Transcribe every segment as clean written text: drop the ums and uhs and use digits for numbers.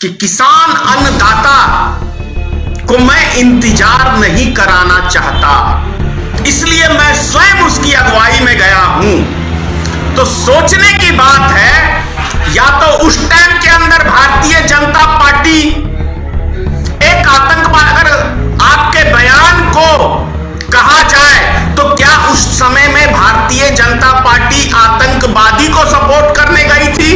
कि किसान अन्नदाता को मैं इंतजार नहीं कराना चाहता, इसलिए मैं स्वयं उसकी अगुवाई में गया हूं। तो सोचने की बात है, या तो उस टाइम के अंदर भारतीय जनता पार्टी एक आतंकवाद, अगर आपके बयान को कहा जाए तो क्या उस समय में भारतीय जनता पार्टी आतंकवादी को सपोर्ट करने गई थी?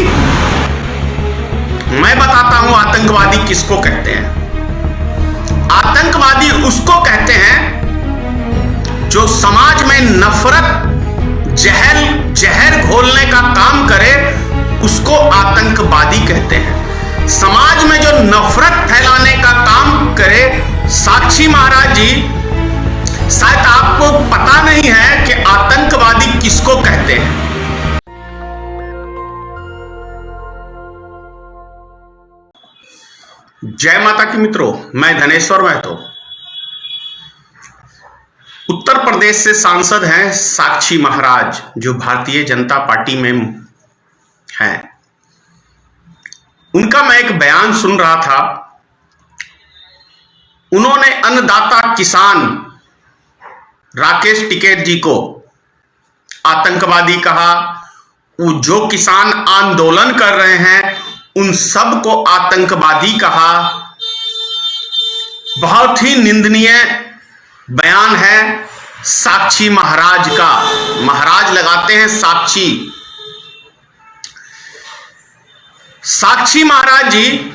मैं बताता हूं आतंकवादी किसको कहते हैं। आतंकवादी उसको कहते हैं जो समाज में नफरत जहर घोलने का काम करे, उसको आतंकवादी कहते हैं। समाज में जो नफरत फैलाने का काम करे, साक्षी महाराज जी, शायद आपको पता नहीं है कि आतंकवादी किसको कहते हैं। जय माता की मित्रों, मैं धनेश्वर महतो। उत्तर प्रदेश से सांसद हैं साक्षी महाराज, जो भारतीय जनता पार्टी में हैं। उनका मैं एक बयान सुन रहा था। उन्होंने अन्नदाता किसान राकेश टिकैत जी को आतंकवादी कहा। वो जो किसान आंदोलन कर रहे हैं उन सब को आतंकवादी कहा। बहुत ही निंदनीय बयान है साक्षी महाराज का। महाराज लगाते हैं साक्षी। साक्षी महाराज जी,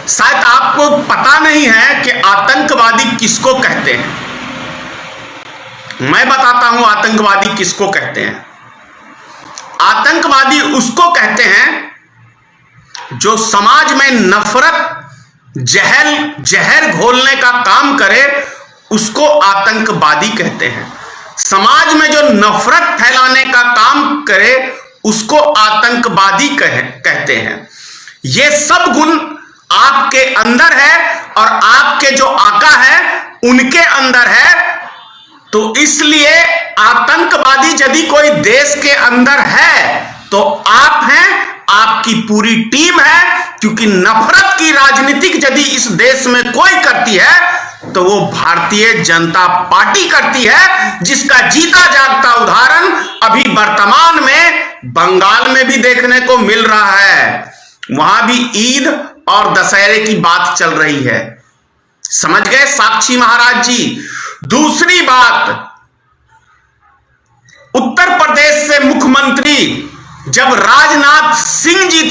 शायद आपको पता नहीं है कि आतंकवादी किसको कहते हैं। मैं बताता हूं आतंकवादी किसको कहते हैं। आतंकवादी उसको कहते हैं जो समाज में नफरत जहर घोलने का काम करे, उसको आतंकवादी कहते हैं। समाज में जो नफरत फैलाने का काम करे, उसको आतंकवादी कहते हैं। ये सब गुण आपके अंदर है और आपके जो आका है उनके अंदर है। तो इसलिए आतंकवादी यदि कोई देश के अंदर है तो आप हैं, आपकी पूरी टीम है। क्योंकि नफरत की राजनीति यदि इस देश में कोई करती है तो वो भारतीय जनता पार्टी करती है, जिसका जीता जागता उदाहरण अभी वर्तमान में बंगाल में भी देखने को मिल रहा है। वहां भी ईद और दशहरे की बात चल रही है। समझ गए साक्षी महाराज जी। दूसरी बात, उत्तर प्रदेश से मुख्यमंत्री जब राजनाथ सिंह जी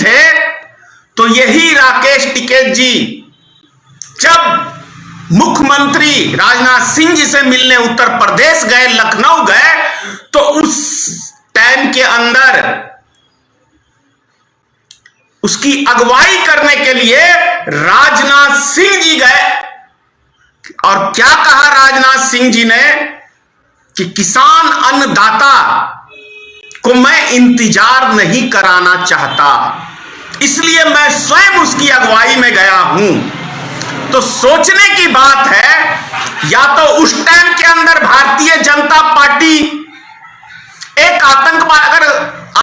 थे तो यही राकेश टिकैत जी जब मुख्यमंत्री राजनाथ सिंह जी से मिलने उत्तर प्रदेश गए, लखनऊ गए, तो उस टाइम के अंदर उसकी अगुवाई करने के लिए राजनाथ सिंह जी गए। और क्या कहा राजनाथ सिंह जी ने कि किसान अन्नदाता को मैं इंतजार नहीं कराना चाहता, इसलिए मैं स्वयं उसकी अगुवाई में गया हूं। तो सोचने की बात है, या तो उस टाइम के अंदर भारतीय जनता पार्टी एक आतंकवाद, अगर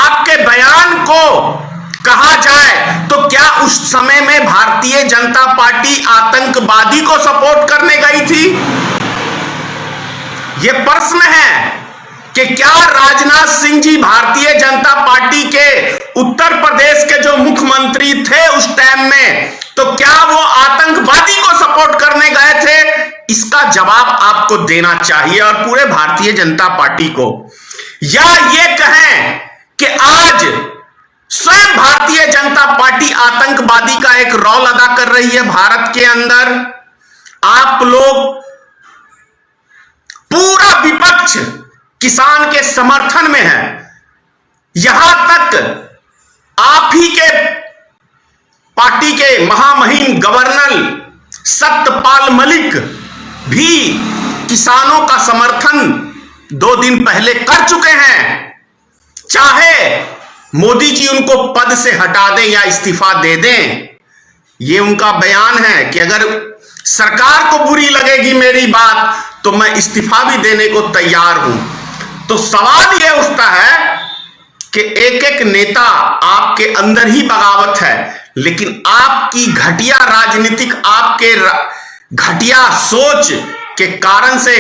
आपके बयान को कहा जाए तो क्या उस समय में भारतीय जनता पार्टी आतंकवादी को सपोर्ट करने गई थी? यह प्रश्न है कि क्या राजनाथ सिंह जी भारतीय जनता पार्टी के उत्तर प्रदेश के जो मुख्यमंत्री थे उस टाइम में, तो क्या वो आतंकवादी को सपोर्ट करने गए थे? इसका जवाब आपको देना चाहिए और पूरे भारतीय जनता पार्टी को। या ये कहें कि आज स्वयं भारतीय जनता पार्टी आतंकवादी का एक रोल अदा कर रही है भारत के अंदर। आप लोग पूरा विपक्ष किसान के समर्थन में है। यहां तक आप ही के पार्टी के महामहिम गवर्नर सत्यपाल मलिक भी किसानों का समर्थन 2 दिन पहले कर चुके हैं। चाहे मोदी जी उनको पद से हटा दें या इस्तीफा दे दें, ये उनका बयान है कि अगर सरकार को बुरी लगेगी मेरी बात तो मैं इस्तीफा भी देने को तैयार हूं। तो सवाल यह उठता है कि एक एक नेता आपके अंदर ही बगावत है, लेकिन आपकी घटिया राजनीतिक, आपके घटिया सोच के कारण से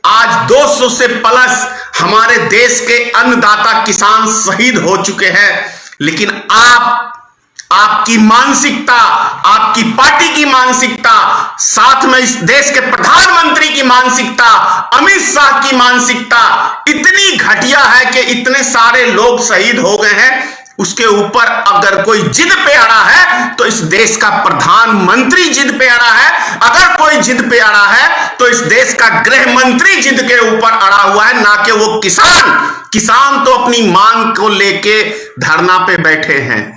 आज 200 से प्लस हमारे देश के अन्नदाता किसान शहीद हो चुके हैं। लेकिन आपकी मानसिकता, आपकी पार्टी की मानसिकता, साथ में इस देश के प्रधानमंत्री की मानसिकता, अमित शाह की मानसिकता इतनी घटिया है कि इतने सारे लोग शहीद हो गए हैं। उसके ऊपर अगर कोई जिद पे अड़ा है तो इस देश का प्रधानमंत्री जिद पे अड़ा है, अगर कोई जिद पे अड़ा है तो इस देश का गृह मंत्री जिद के ऊपर अड़ा हुआ है, ना कि वो किसान तो अपनी मांग को लेके धरना पे बैठे हैं।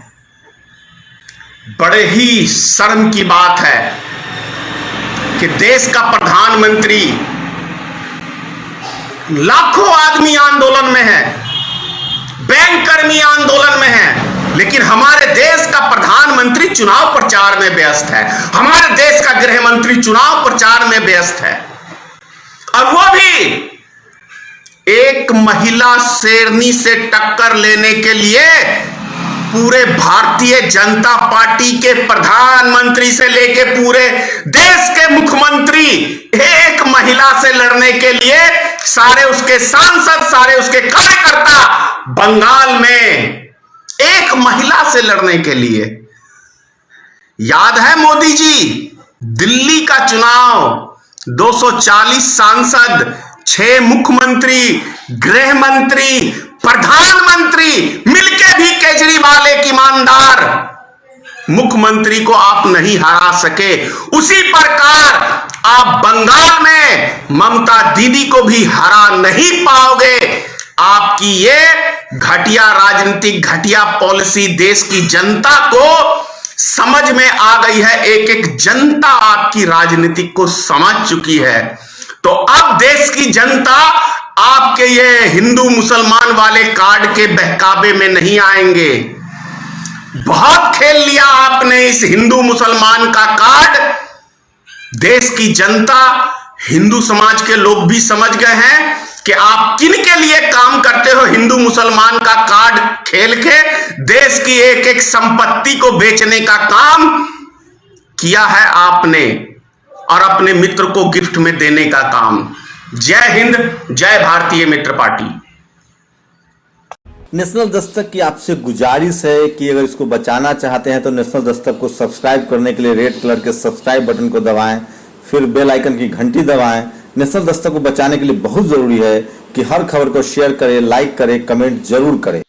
बड़े ही शर्म की बात है कि देश का प्रधानमंत्री, लाखों आदमी आंदोलन में है, बैंक कर्मी आंदोलन में है, लेकिन हमारे देश का प्रधानमंत्री चुनाव प्रचार में व्यस्त है, हमारे देश का गृह मंत्री चुनाव प्रचार में व्यस्त है, और वो भी एक महिला शेरनी से टक्कर लेने के लिए पूरे भारतीय जनता पार्टी के प्रधानमंत्री से लेके पूरे देश के मुख्यमंत्री एक महिला से लड़ने के लिए, सारे उसके सांसद, सारे उसके कार्यकर्ता बंगाल में एक महिला से लड़ने के लिए। याद है मोदी जी, दिल्ली का चुनाव 240 सांसद, 6 मुख्यमंत्री, गृह मंत्री, प्रधानमंत्री मिलके भी केजरीवाल एक ईमानदार मुख्यमंत्री को आप नहीं हरा सके। उसी प्रकार आप बंगाल में ममता दीदी को भी हरा नहीं पाओगे। आपकी ये घटिया राजनीतिक, घटिया पॉलिसी देश की जनता को समझ में आ गई है। एक एक जनता आपकी राजनीतिक को समझ चुकी है। तो अब देश की जनता आपके ये हिंदू मुसलमान वाले कार्ड के बहकावे में नहीं आएंगे। बहुत खेल लिया आपने इस हिंदू मुसलमान का कार्ड। देश की जनता, हिंदू समाज के लोग भी समझ गए हैं कि आप किन के लिए काम करते हो। हिंदू मुसलमान का कार्ड खेल के देश की एक एक संपत्ति को बेचने का काम किया है आपने, और अपने मित्र को गिफ्ट में देने का काम। जय हिंद, जय भारतीय मित्र पार्टी। नेशनल दस्तक की आपसे गुजारिश है कि अगर इसको बचाना चाहते हैं तो नेशनल दस्तक को सब्सक्राइब करने के लिए रेड कलर के सब्सक्राइब बटन को दबाएं, फिर बेल आइकन की घंटी दबाएं। नेशनल दस्तक को बचाने के लिए बहुत जरूरी है कि हर खबर को शेयर करें, लाइक करें, कमेंट जरूर करें।